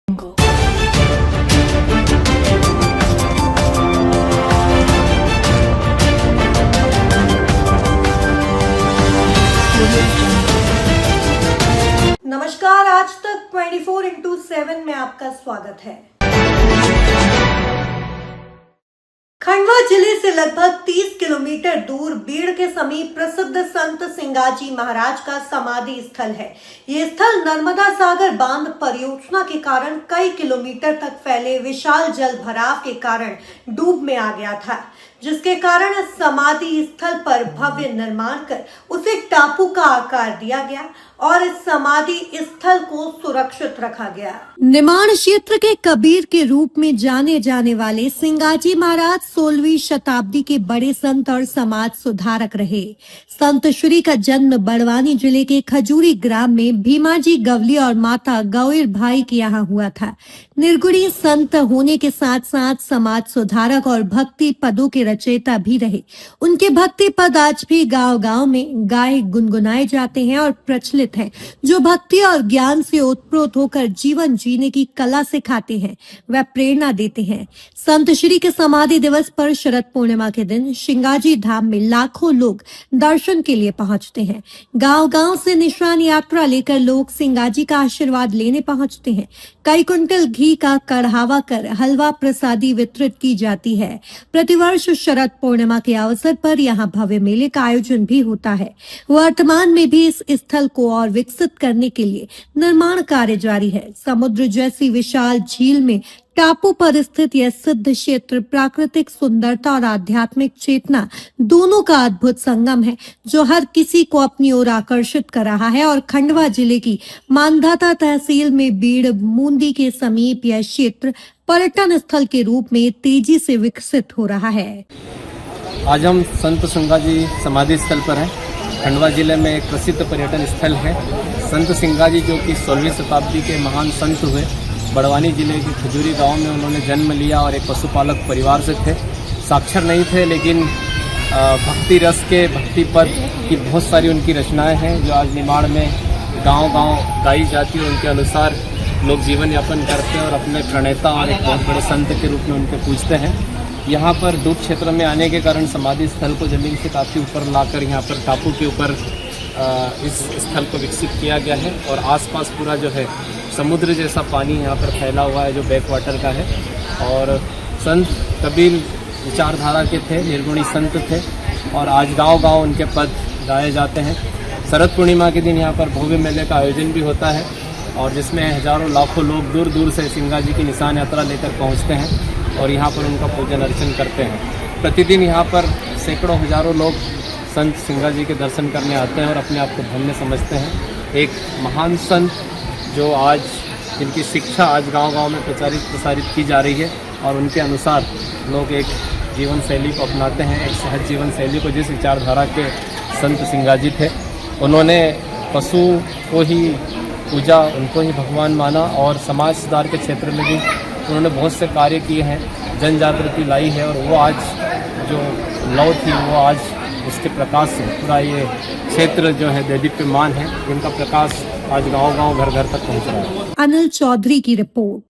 नमस्कार, आज तक 24x7 में आपका स्वागत है। खंडवा जिले से लगभग 30 किलोमीटर दूर बीड़ के समीप प्रसिद्ध संत सिंगाजी महाराज का समाधि स्थल है। ये स्थल नर्मदा सागर बांध परियोजना के कारण कई किलोमीटर तक फैले विशाल जल भराव के कारण डूब में आ गया था, जिसके कारण समाधि स्थल पर भव्य निर्माण कर उसे टापू का आकार दिया गया और इस समाधि स्थल को सुरक्षित रखा गया। निर्माण क्षेत्र के कबीर के रूप में जाने जाने वाले सिंगाजी महाराज 16वीं शताब्दी के बड़े संत और समाज सुधारक रहे। संत श्री का जन्म बड़वानी जिले के खजूरी ग्राम में भीमाजी गवली और माता गौर भाई के यहाँ हुआ था। निर्गुणी संत होने के साथ साथ समाज सुधारक और भक्ति पदों के रचयिता भी रहे। उनके भक्ति पद आज भी गांव-गांव में गाए गुनगुनाए जाते हैं और प्रचलित हैं, जो भक्ति और ज्ञान से ओतप्रोत होकर जीवन जीने की कला सिखाते हैं, वह प्रेरणा देते हैं। संत श्री के समाधि दिवस पर शरद पूर्णिमा के दिन सिंगाजी धाम में लाखों लोग दर्शन के लिए पहुंचते हैं। गांव-गांव से निशान यात्रा लेकर लोग सिंगाजी का आशीर्वाद लेने पहुंचते हैं। कई कुंटल घी का कढ़ावा कर हलवा प्रसादी वितरित की जाती है। प्रतिवर्ष शरद पूर्णिमा के अवसर पर यहाँ भव्य मेले का आयोजन भी होता है। वर्तमान में भी इस स्थल को और विकसित करने के लिए निर्माण कार्य जारी है। समुद्र जैसी विशाल झील में टापू पर स्थित यह सिद्ध क्षेत्र प्राकृतिक सुंदरता और आध्यात्मिक चेतना दोनों का अद्भुत संगम है, जो हर किसी को अपनी ओर आकर्षित कर रहा है। और खंडवा जिले की मानधाता तहसील में बीड़ मूंदी के समीप यह क्षेत्र पर्यटन स्थल के रूप में तेजी से विकसित हो रहा है। आज हम संत सिंगाजी समाधि स्थल पर हैं। खंडवा जिले में एक प्रसिद्ध पर्यटन स्थल है। संत सिंगाजी जो कि 16वीं शताब्दी के महान संत हुए, बड़वानी जिले के खजूरी गांव में उन्होंने जन्म लिया और एक पशुपालक परिवार से थे। साक्षर नहीं थे, लेकिन भक्ति रस के भक्ति पद की बहुत सारी उनकी रचनाएं हैं, जो आज निर्माण में गांव-गांव गाई जाती है। उनके अनुसार लोग जीवन यापन करते हैं और अपने प्रणेता और एक बहुत बड़े संत के रूप में उनके पूजते हैं। यहाँ पर दूर क्षेत्र में आने के कारण समाधि स्थल को जमीन से काफ़ी ऊपर लाकर यहाँ पर टापू के ऊपर इस स्थल को विकसित किया गया है। और आसपास पूरा जो है समुद्र जैसा पानी यहाँ पर फैला हुआ है, जो बैक वाटर का है। और संत कबीर विचारधारा के थे, निर्गुणी संत थे, और आज गांव-गांव उनके पद गाए जाते हैं। शरद पूर्णिमा के दिन यहाँ पर भव्य मेले का आयोजन भी होता है, और जिसमें हजारों लाखों लोग दूर दूर से सिंगाजी की निशान यात्रा लेकर पहुँचते हैं और यहाँ पर उनका पूजन अर्चन करते हैं। प्रतिदिन यहाँ पर सैकड़ों हजारों लोग संत सिंगाजी के दर्शन करने आते हैं और अपने आप को धन्य समझते हैं। एक महान संत जो आज जिनकी शिक्षा आज गांव-गांव में प्रसारित की जा रही है, और उनके अनुसार लोग एक जीवन शैली को अपनाते हैं, एक सहज जीवन शैली को। जिस विचारधारा के संत सिंगाजी थे, उन्होंने पशु को ही पूजा, उनको ही भगवान माना, और समाज सुधार के क्षेत्र में भी उन्होंने बहुत से कार्य किए हैं, जन जागृति लाई है। और वो आज जो लौ थी, वो आज उसके प्रकाश से पूरा ये क्षेत्र जो है दैदीप्यमान है। इनका प्रकाश आज गांव-गांव घर-घर तक पहुंच रहा है। अनिल चौधरी की रिपोर्ट।